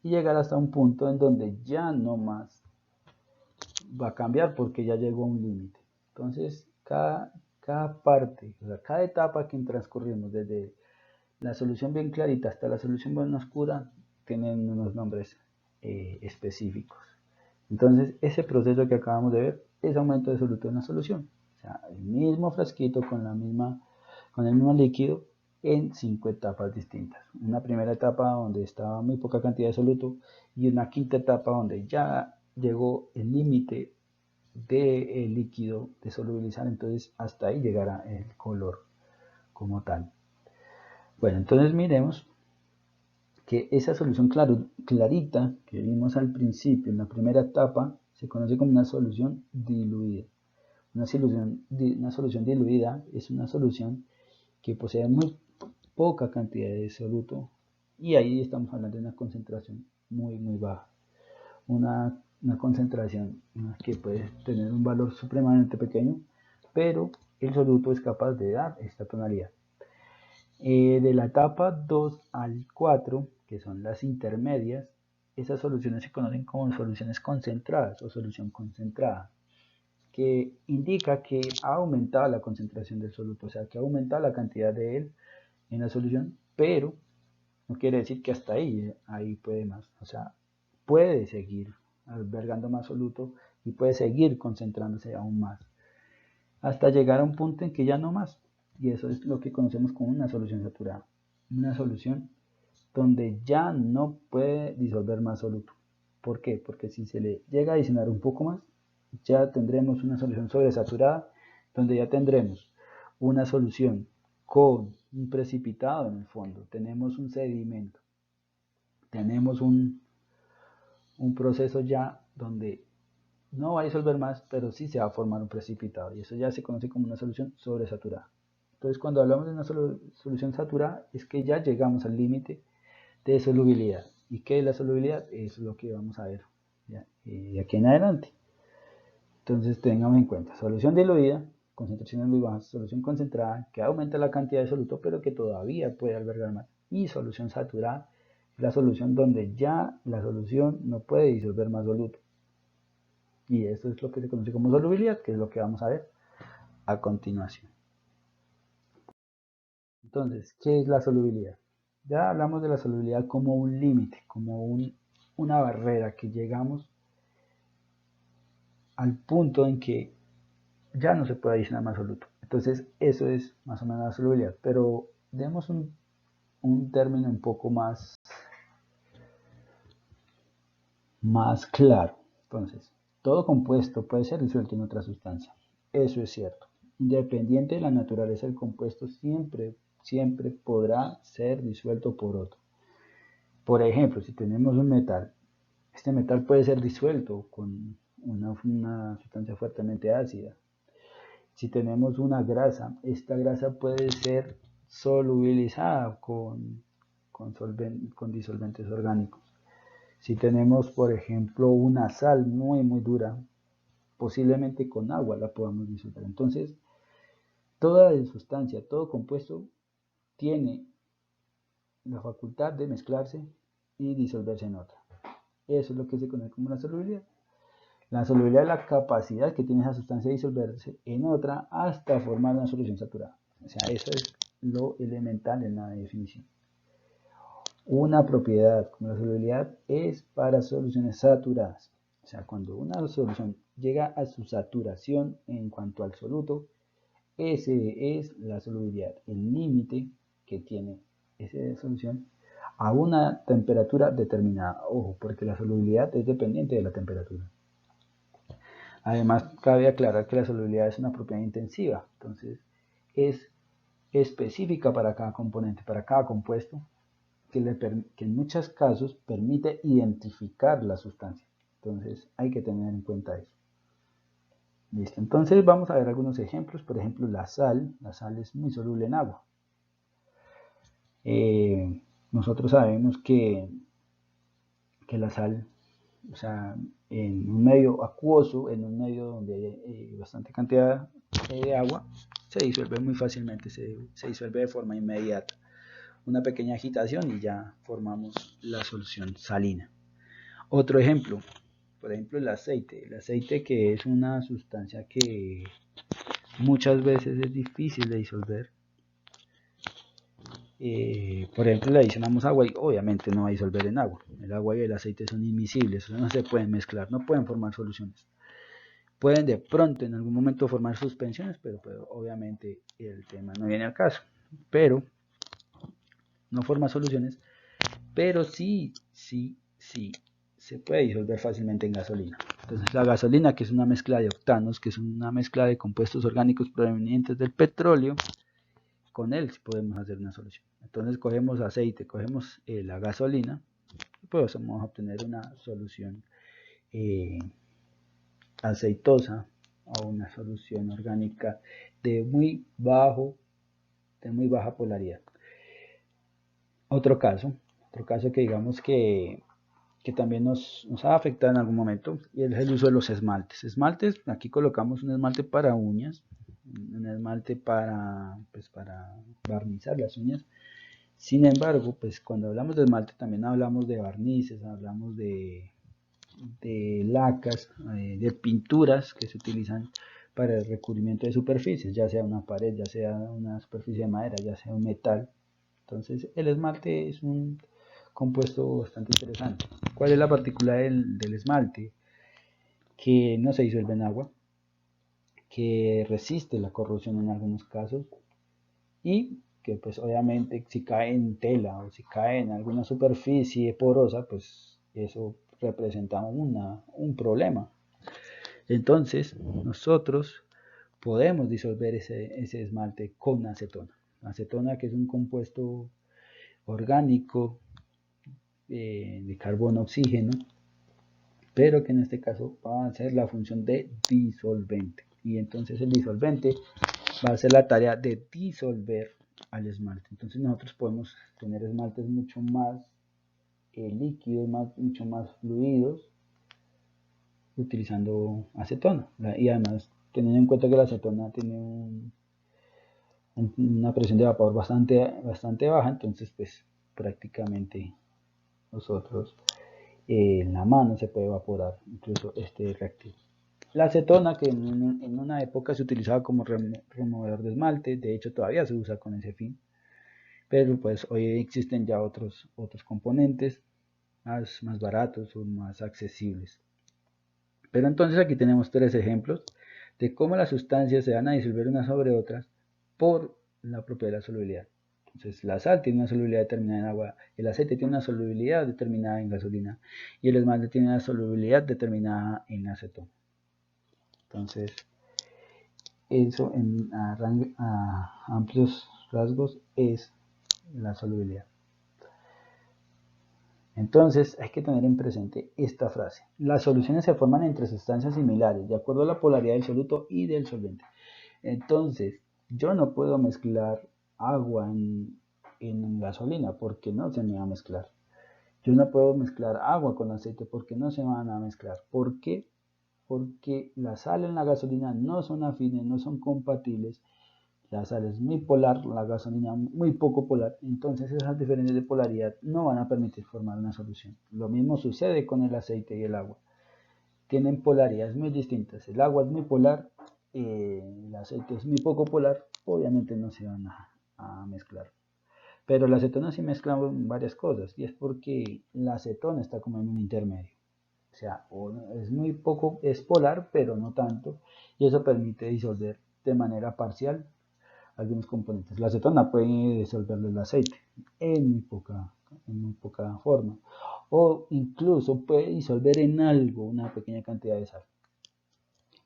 y llegar hasta un punto en donde ya no más va a cambiar porque ya llegó a un límite. Entonces, cada parte, o sea, cada etapa que transcurrimos desde la solución bien clarita hasta la solución bien oscura tienen unos nombres específicos. Entonces, ese proceso que acabamos de ver es aumento de soluto en la solución. O sea, el mismo frasquito con el mismo líquido en 5 etapas distintas. Una primera etapa donde estaba muy poca cantidad de soluto y una quinta etapa donde ya llegó el límite del líquido de solubilizar, entonces hasta ahí llegará el color como tal. Bueno, entonces miremos que esa solución clarita que vimos al principio en la primera etapa se conoce como una solución diluida. Una solución diluida es una solución que posee muy poca cantidad de soluto y ahí estamos hablando de una concentración muy baja. Una concentración que puede tener un valor supremamente pequeño, pero el soluto es capaz de dar esta tonalidad. De la etapa 2 al 4, que son las intermedias, esas soluciones se conocen como soluciones concentradas o solución concentrada, que indica que ha aumentado la concentración del soluto, o sea, que ha aumentado la cantidad de él en la solución, pero no quiere decir que hasta ahí puede más, o sea, puede seguir albergando más soluto y puede seguir concentrándose aún más, hasta llegar a un punto en que ya no más, y eso es lo que conocemos como una solución saturada, una solución donde ya no puede disolver más soluto. ¿Por qué? Porque si se le llega a adicionar un poco más, ya tendremos una solución sobresaturada, donde ya tendremos una solución con un precipitado en el fondo, tenemos un sedimento, tenemos un proceso ya donde no va a disolver más, pero sí se va a formar un precipitado, y eso ya se conoce como una solución sobresaturada. Entonces, cuando hablamos de una solución saturada, es que ya llegamos al límite de solubilidad. ¿Y qué es la solubilidad? Es lo que vamos a ver de aquí en adelante. Entonces tengamos en cuenta, solución diluida, concentraciones muy bajas, solución concentrada, que aumenta la cantidad de soluto, pero que todavía puede albergar más. Y solución saturada, la solución donde ya la solución no puede disolver más soluto. Y esto es lo que se conoce como solubilidad, que es lo que vamos a ver a continuación. Entonces, ¿qué es la solubilidad? Ya hablamos de la solubilidad como un límite, como una barrera que llegamos al punto en que ya no se puede adicionar más soluto. Entonces, eso es más o menos la solubilidad. Pero demos un término un poco más claro. Entonces, todo compuesto puede ser disuelto en otra sustancia. Eso es cierto. Independiente de la naturaleza del compuesto, siempre podrá ser disuelto por otro. Por ejemplo, si tenemos un metal, este metal puede ser disuelto con una sustancia fuertemente ácida. Si tenemos una grasa, esta grasa puede ser solubilizada con disolventes orgánicos. Si tenemos, por ejemplo, una sal muy dura, posiblemente con agua la podamos disolver. Entonces, toda sustancia, todo compuesto tiene la facultad de mezclarse y disolverse en otra. Eso es lo que se conoce como la solubilidad. La solubilidad es la capacidad que tiene esa sustancia de disolverse en otra hasta formar una solución saturada. O sea, eso es lo elemental en la definición. Una propiedad como la solubilidad es para soluciones saturadas. O sea, cuando una solución llega a su saturación en cuanto al soluto, ese es la solubilidad, el límite que tiene esa solución a una temperatura determinada. Ojo, porque la solubilidad es dependiente de la temperatura. Además, cabe aclarar que la solubilidad es una propiedad intensiva, entonces es específica para cada componente, para cada compuesto, que en muchos casos permite identificar la sustancia. Entonces hay que tener en cuenta eso. Listo, entonces vamos a ver algunos ejemplos. Por ejemplo, la sal es muy soluble en agua. Nosotros sabemos que la sal, o sea, en un medio acuoso, en un medio donde hay bastante cantidad de agua, se disuelve muy fácilmente, se disuelve de forma inmediata. Una pequeña agitación y ya formamos la solución salina. Otro ejemplo, por ejemplo, el aceite que es una sustancia que muchas veces es difícil de disolver. Por ejemplo, le adicionamos agua y obviamente no va a disolver en agua. El agua y el aceite son inmiscibles, no se pueden mezclar, no pueden formar soluciones. Pueden de pronto en algún momento formar suspensiones, pero obviamente el tema no viene al caso. Pero no forma soluciones, pero sí se puede disolver fácilmente en gasolina. Entonces la gasolina, que es una mezcla de octanos, que es una mezcla de compuestos orgánicos provenientes del petróleo, con él sí podemos hacer una solución. Entonces cogemos aceite, cogemos la gasolina y pues vamos a obtener una solución aceitosa o una solución orgánica de muy baja polaridad. Otro caso que digamos que también nos ha afectado en algún momento y es el uso de los esmaltes. Aquí colocamos un esmalte para uñas, un esmalte para barnizar las uñas. Sin embargo, pues cuando hablamos de esmalte también hablamos de barnices, hablamos de lacas, de pinturas que se utilizan para el recubrimiento de superficies, ya sea una pared, ya sea una superficie de madera, ya sea un metal. Entonces el esmalte es un compuesto bastante interesante. ¿Cuál es la particularidad del esmalte? Que no se disuelve en agua, que resiste la corrosión en algunos casos y que pues obviamente si cae en tela o si cae en alguna superficie porosa, pues eso representa un problema. Entonces nosotros podemos disolver ese esmalte con acetona. Acetona, que es un compuesto orgánico de carbono oxígeno, pero que en este caso va a hacer la función de disolvente. Y entonces el disolvente va a hacer la tarea de disolver al esmalte. Entonces nosotros podemos tener esmaltes mucho más líquidos, mucho más fluidos, utilizando acetona. Y además, teniendo en cuenta que la acetona tiene una presión de vapor bastante baja, entonces pues prácticamente nosotros en la mano se puede evaporar incluso este reactivo. La acetona, que en una época se utilizaba como removedor de esmalte, de hecho todavía se usa con ese fin, pero pues hoy existen ya otros componentes más baratos o más accesibles. Pero entonces aquí tenemos tres ejemplos de cómo las sustancias se van a disolver unas sobre otras por la propiedad de la solubilidad. Entonces la sal tiene una solubilidad determinada en agua, el aceite tiene una solubilidad determinada en gasolina y el esmalte tiene una solubilidad determinada en acetona. Entonces eso a amplios rasgos es la solubilidad. Entonces hay que tener en presente esta frase. Las soluciones se forman entre sustancias similares de acuerdo a la polaridad del soluto y del solvente. Entonces yo no puedo mezclar agua en gasolina porque no se me va a mezclar. Yo no puedo mezclar agua con aceite porque no se van a mezclar. ¿Por qué? porque la sal en la gasolina no son afines, no son compatibles. La sal es muy polar, la gasolina muy poco polar, entonces esas diferencias de polaridad no van a permitir formar una solución. Lo mismo sucede con el aceite y el agua. Tienen polaridades muy distintas. El agua es muy polar, el aceite es muy poco polar, obviamente no se van a mezclar. Pero la acetona sí mezcla varias cosas, y es porque la acetona está como en un intermedio. O sea, es muy poco, es polar, pero no tanto, y eso permite disolver de manera parcial algunos componentes. La acetona puede disolverlo el aceite en muy poca forma, o incluso puede disolver en algo una pequeña cantidad de sal.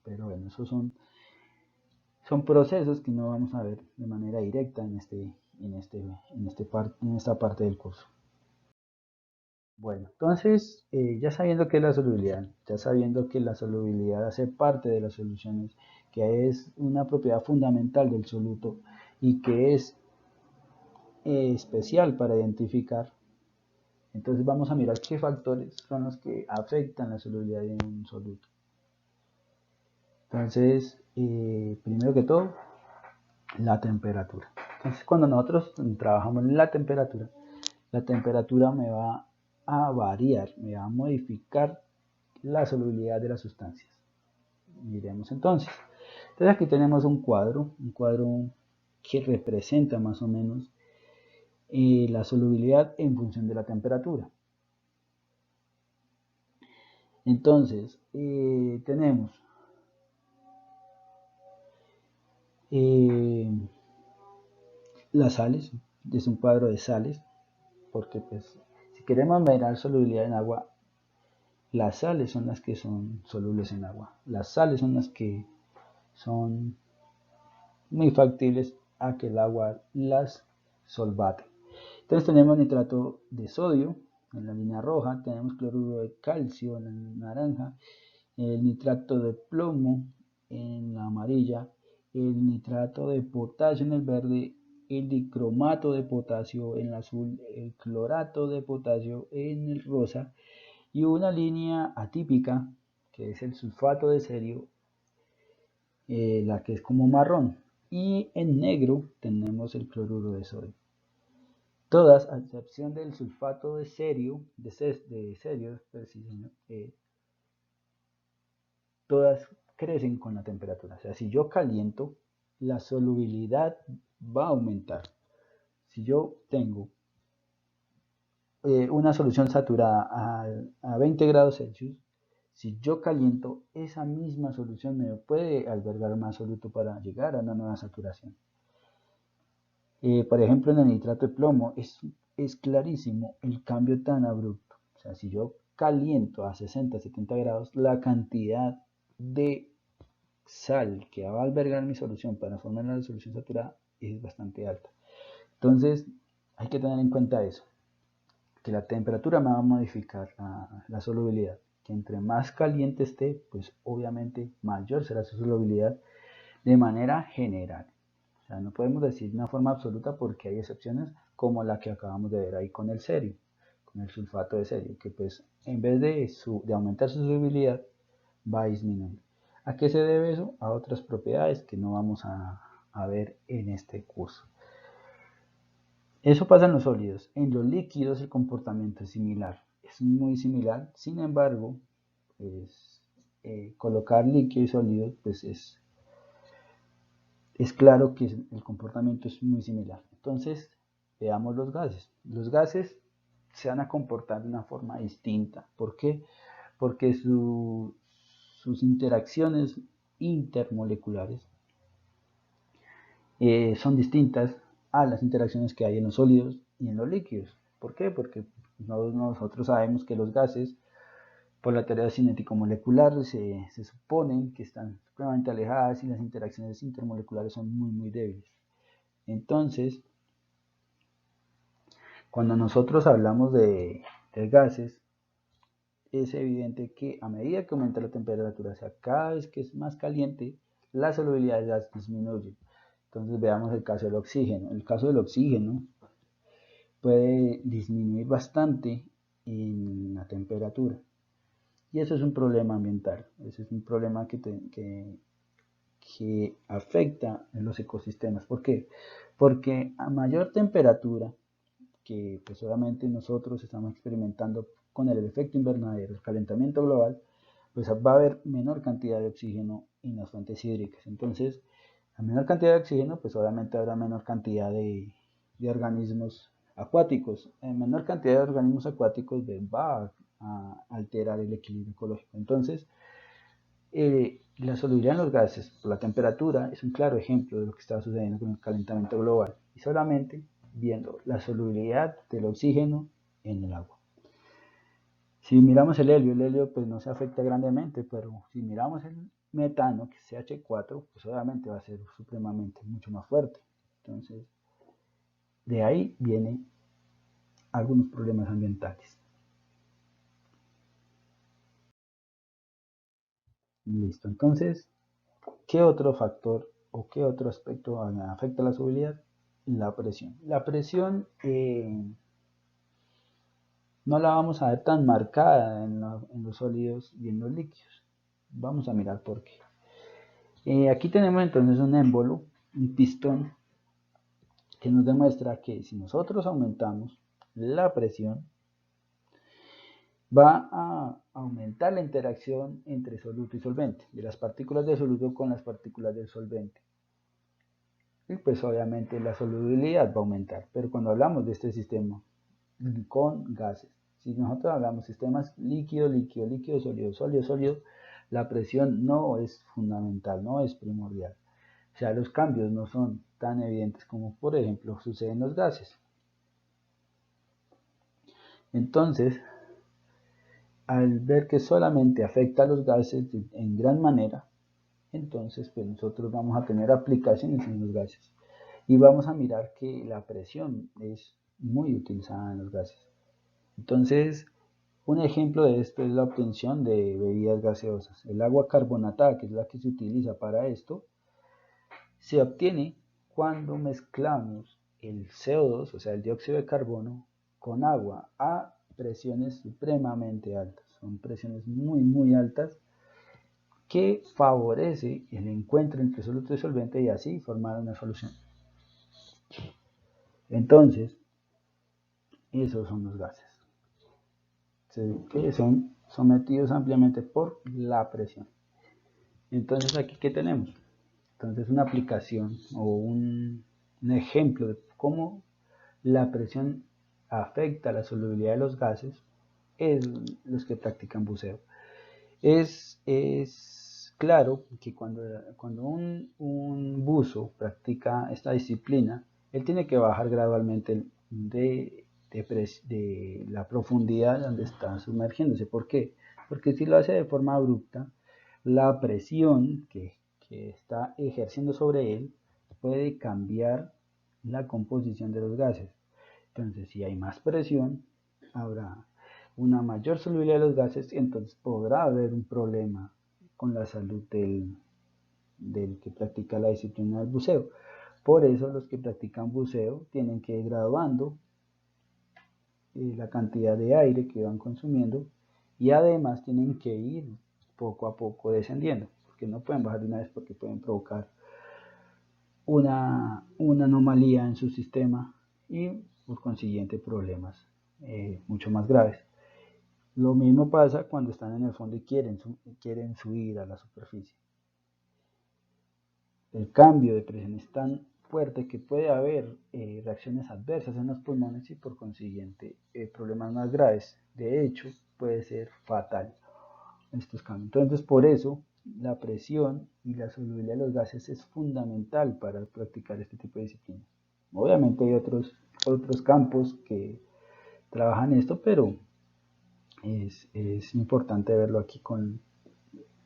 Pero bueno, esos son procesos que no vamos a ver de manera directa en esta parte del curso. Bueno, entonces, ya sabiendo qué es la solubilidad, ya sabiendo que la solubilidad hace parte de las soluciones, que es una propiedad fundamental del soluto y que es especial para identificar, entonces vamos a mirar qué factores son los que afectan la solubilidad de un soluto. Entonces, primero que todo, la temperatura. Entonces, cuando nosotros trabajamos en la temperatura me va a variar, me va a modificar la solubilidad de las sustancias. Miremos entonces. Entonces aquí tenemos un cuadro que representa más o menos la solubilidad en función de la temperatura. Entonces, tenemos las sales, es un cuadro de sales, porque pues si queremos medir solubilidad en agua, las sales son las que son solubles en agua. Las sales son las que son muy factibles a que el agua las solvate. Entonces tenemos nitrato de sodio en la línea roja, tenemos cloruro de calcio en la naranja, el nitrato de plomo en la amarilla, el nitrato de potasio en el verde, el dicromato de potasio en el azul, el clorato de potasio en el rosa y una línea atípica que es el sulfato de cerio, la que es como marrón, y en negro tenemos el cloruro de sodio. Todas, a excepción del sulfato de cerio, todas crecen con la temperatura. O sea, si yo caliento, la solubilidad va a aumentar. Si yo tengo una solución saturada a 20 grados Celsius, si yo caliento, esa misma solución me puede albergar más soluto para llegar a una nueva saturación. Por ejemplo, en el nitrato de plomo es clarísimo el cambio tan abrupto. O sea, si yo caliento a 60, 70 grados, la cantidad de sal que va a albergar mi solución para formar la solución saturada es bastante alta. Entonces, hay que tener en cuenta eso, que la temperatura me va a modificar la solubilidad, que entre más caliente esté, pues obviamente mayor será su solubilidad de manera general. O sea, no podemos decir de una forma absoluta porque hay excepciones como la que acabamos de ver ahí con el cerio, con el sulfato de cerio, que pues en vez de aumentar su solubilidad va a disminuir. ¿A qué se debe eso? A otras propiedades que no vamos a ver en este curso. Eso pasa en los sólidos. En los líquidos el comportamiento es similar. Es muy similar. Sin embargo, colocar líquido y sólido pues es claro que el comportamiento es muy similar. Entonces, veamos los gases. Los gases se van a comportar de una forma distinta. ¿Por qué? Porque sus interacciones intermoleculares son distintas a las interacciones que hay en los sólidos y en los líquidos. ¿Por qué? Porque nosotros sabemos que los gases, por la teoría cinético-molecular, se suponen que están supremamente alejadas y las interacciones intermoleculares son muy, muy débiles. Entonces, cuando nosotros hablamos de gases, es evidente que a medida que aumenta la temperatura, o sea, cada vez que es más caliente, la solubilidad del gas disminuye. Entonces veamos el caso del oxígeno. El caso del oxígeno puede disminuir bastante en la temperatura. Y eso es un problema ambiental, eso es un problema que afecta en los ecosistemas. ¿Por qué? Porque a mayor temperatura, que pues obviamente nosotros estamos experimentando con el efecto invernadero, el calentamiento global, pues va a haber menor cantidad de oxígeno en las fuentes hídricas. Entonces, a menor cantidad de oxígeno, pues obviamente habrá menor cantidad de organismos acuáticos. En menor cantidad de organismos acuáticos va a alterar el equilibrio ecológico. Entonces, la solubilidad en los gases por la temperatura es un claro ejemplo de lo que está sucediendo con el calentamiento global. Y solamente viendo la solubilidad del oxígeno en el agua. Si miramos el helio pues no se afecta grandemente, pero si miramos el metano, que es CH4, pues obviamente va a ser supremamente mucho más fuerte. Entonces, de ahí vienen algunos problemas ambientales. Listo, entonces, ¿qué otro factor o qué otro aspecto afecta la solubilidad? La presión. La presión no la vamos a ver tan marcada en los sólidos y en los líquidos. Vamos a mirar por qué. Aquí tenemos entonces un émbolo, un pistón, que nos demuestra que si nosotros aumentamos la presión, va a aumentar la interacción entre soluto y solvente, de las partículas del soluto con las partículas del solvente. Y pues obviamente la solubilidad va a aumentar. Pero cuando hablamos de este sistema con gases, si nosotros hablamos sistemas líquido, líquido, líquido, sólido, sólido, sólido, la presión no es fundamental, no es primordial. O sea, los cambios no son tan evidentes como por ejemplo sucede en los gases. Entonces, al ver que solamente afecta a los gases en gran manera, entonces pues nosotros vamos a tener aplicaciones en los gases y vamos a mirar que la presión es muy utilizada en los gases. Entonces, un ejemplo de esto es la obtención de bebidas gaseosas. El agua carbonatada, que es la que se utiliza para esto, se obtiene cuando mezclamos el CO2, o sea, el dióxido de carbono, con agua a presiones supremamente altas. Son presiones muy, muy altas que favorece el encuentro entre soluto y solvente y así formar una solución. Entonces, esos son los gases que son sometidos ampliamente por la presión. Entonces, aquí, ¿qué tenemos? Entonces, una aplicación o un ejemplo de cómo la presión afecta la solubilidad de los gases es los que practican buceo. Es claro que cuando un buzo practica esta disciplina, él tiene que bajar gradualmente de la profundidad donde está sumergiéndose. ¿Por qué? Porque si lo hace de forma abrupta, la presión que está ejerciendo sobre él puede cambiar la composición de los gases. Entonces, si hay más presión, habrá una mayor solubilidad de los gases y entonces podrá haber un problema con la salud del que practica la disciplina del buceo. Por eso los que practican buceo tienen que ir graduando la cantidad de aire que van consumiendo y además tienen que ir poco a poco descendiendo, porque no pueden bajar de una vez porque pueden provocar una anomalía en su sistema y por consiguiente problemas mucho más graves. Lo mismo pasa cuando están en el fondo y quieren subir a la superficie. El cambio de presión es tan fuerte que puede haber reacciones adversas en los pulmones y por consiguiente problemas más graves. De hecho, puede ser fatal estos cambios. Entonces, por eso, la presión y la solubilidad de los gases es fundamental para practicar este tipo de disciplina. Obviamente hay otros campos que trabajan esto, pero es importante verlo aquí con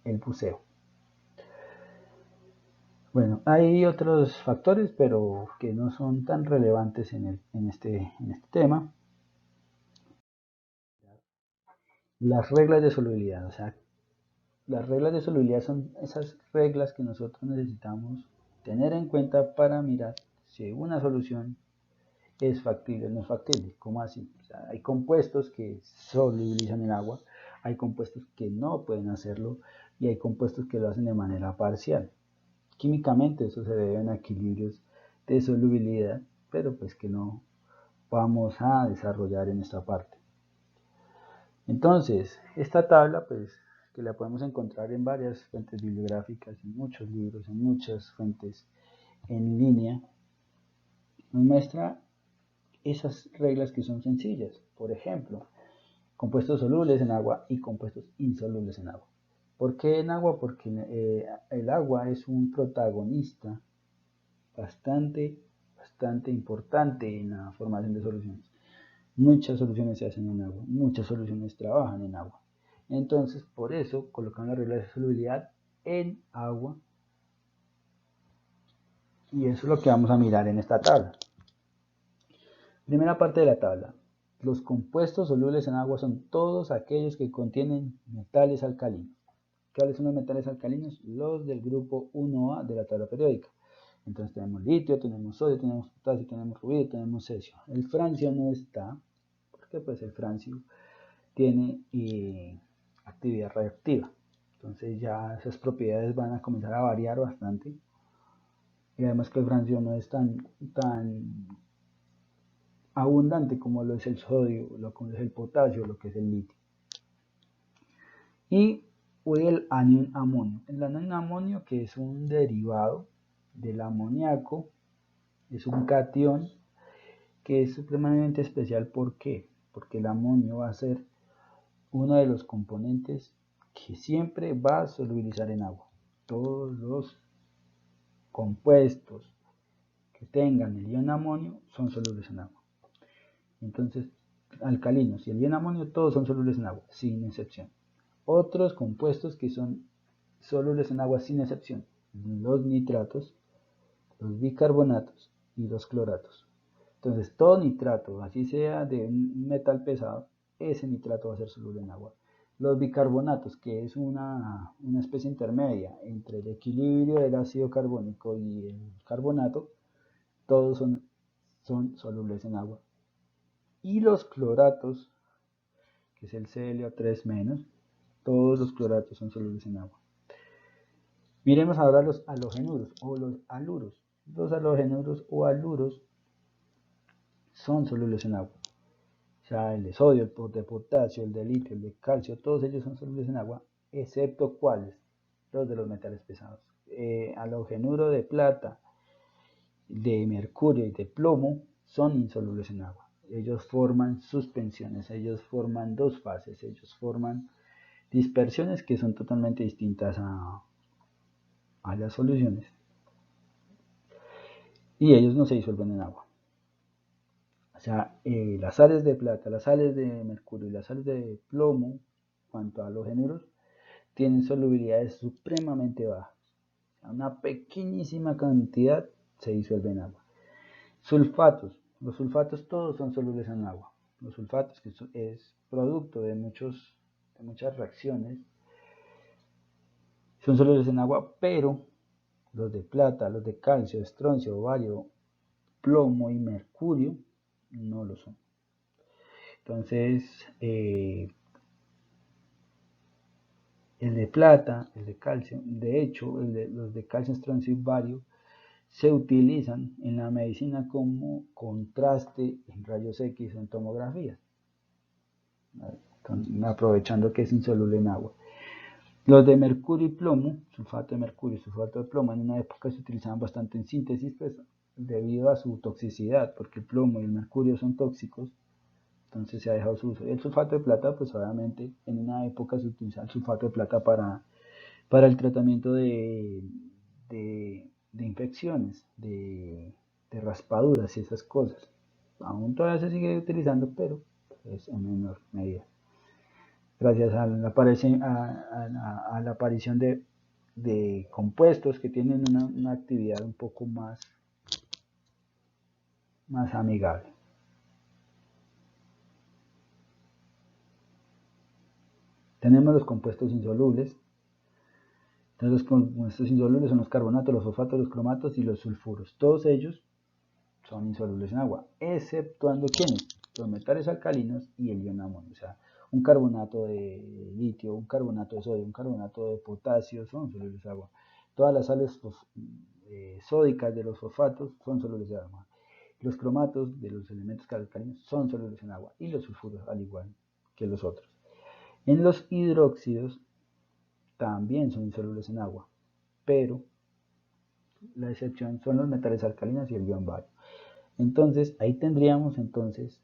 el buceo. Bueno, hay otros factores, pero que no son tan relevantes en este tema. Las reglas de solubilidad, o sea, las reglas de solubilidad son esas reglas que nosotros necesitamos tener en cuenta para mirar si una solución es factible o no es factible. ¿Cómo así? O sea, hay compuestos que solubilizan el agua, hay compuestos que no pueden hacerlo y hay compuestos que lo hacen de manera parcial. Químicamente eso se debe a equilibrios de solubilidad, pero pues que no vamos a desarrollar en esta parte. Entonces, esta tabla pues que la podemos encontrar en varias fuentes bibliográficas, en muchos libros, en muchas fuentes en línea, nos muestra esas reglas que son sencillas. Por ejemplo, compuestos solubles en agua y compuestos insolubles en agua. ¿Por qué en agua? Porque el agua es un protagonista bastante importante en la formación de soluciones. Muchas soluciones se hacen en agua, muchas soluciones trabajan en agua. Entonces, por eso colocamos la regla de solubilidad en agua y eso es lo que vamos a mirar en esta tabla. Primera parte de la tabla. Los compuestos solubles en agua son todos aquellos que contienen metales alcalinos. ¿Cuáles son los metales alcalinos? Los del grupo 1A de la tabla periódica. Entonces tenemos litio, tenemos sodio, tenemos potasio, tenemos rubio, tenemos cesio. El francio no está, porque pues el francio tiene actividad radiactiva. Entonces ya esas propiedades van a comenzar a variar bastante. Y además que el francio no es tan abundante como lo es el sodio, lo que es el potasio, lo que es el litio. Y el anión amonio. El anión amonio, que es un derivado del amoníaco, es un catión que es supremamente especial. ¿Por qué? Porque el amonio va a ser uno de los componentes que siempre va a solubilizar en agua. Todos los compuestos que tengan el ion amonio son solubles en agua. Entonces, alcalinos y el ion amonio todos son solubles en agua, sin excepción. Otros compuestos que son solubles en agua sin excepción: los nitratos, los bicarbonatos y los cloratos. Entonces, todo nitrato, así sea de un metal pesado, ese nitrato va a ser soluble en agua. Los bicarbonatos, que es una especie intermedia entre el equilibrio del ácido carbónico y el carbonato, todos son solubles en agua. Y los cloratos, que es el ClO3-, todos los cloratos son solubles en agua. Miremos ahora los halogenuros o los aluros. Los halogenuros o aluros son solubles en agua. O sea, el de sodio, el de potasio, el de litio, el de calcio, todos ellos son solubles en agua, excepto ¿cuáles? Los de los metales pesados. Halogenuro de plata, de mercurio y de plomo son insolubles en agua. Ellos forman suspensiones, ellos forman dos fases, ellos forman dispersiones que son totalmente distintas a las soluciones. Y ellos no se disuelven en agua. O sea, las sales de plata, las sales de mercurio y las sales de plomo, cuanto a halogenuros, tienen solubilidades supremamente bajas. O sea, una pequeñitísima cantidad se disuelve en agua. Sulfatos. Los sulfatos todos son solubles en agua. Los sulfatos, que es producto de muchas reacciones, son solubles en agua, pero los de plata, los de calcio, estroncio, bario, plomo y mercurio no lo son. Entonces, el de plata, el de calcio, de hecho, los de calcio, estroncio y bario se utilizan en la medicina como contraste en rayos X o en tomografía, aprovechando que es insoluble en agua. Los de mercurio y plomo, sulfato de mercurio y sulfato de plomo, en una época se utilizaban bastante en síntesis, pues, debido a su toxicidad, porque el plomo y el mercurio son tóxicos, entonces se ha dejado su uso. El sulfato de plata, pues obviamente en una época se utilizaba el sulfato de plata para el tratamiento de infecciones, de raspaduras y esas cosas. Aún todavía se sigue utilizando, pero es en menor medida. Gracias a la aparición de compuestos que tienen una actividad un poco más amigable. Tenemos los compuestos insolubles. Entonces, los compuestos insolubles son los carbonatos, los fosfatos, los cromatos y los sulfuros. Todos ellos son insolubles en agua, exceptuando ¿quiénes? Los metales alcalinos y el ion amonio. O sea, un carbonato de litio, un carbonato de sodio, un carbonato de potasio son solubles de agua. Todas las sales sódicas de los fosfatos son solubles de agua. Los cromatos de los elementos alcalinos son solubles en agua y los sulfuros al igual que los otros. En los hidróxidos también son insolubles en agua, pero la excepción son los metales alcalinos y el ion bario. Entonces ahí tendríamos entonces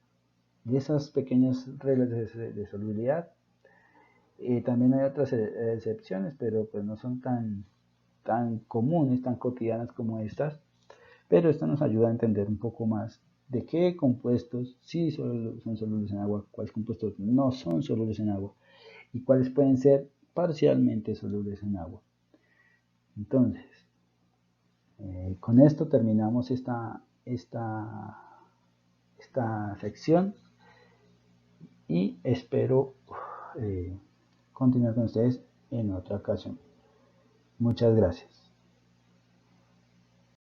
esas pequeñas reglas de solubilidad. También hay otras excepciones, pero pues no son tan comunes, tan cotidianas como estas, pero esto nos ayuda a entender un poco más de qué compuestos sí son solubles en agua, cuáles compuestos no son solubles en agua y cuáles pueden ser parcialmente solubles en agua. Entonces, con esto terminamos esta sección y espero continuar con ustedes en otra ocasión. Muchas gracias.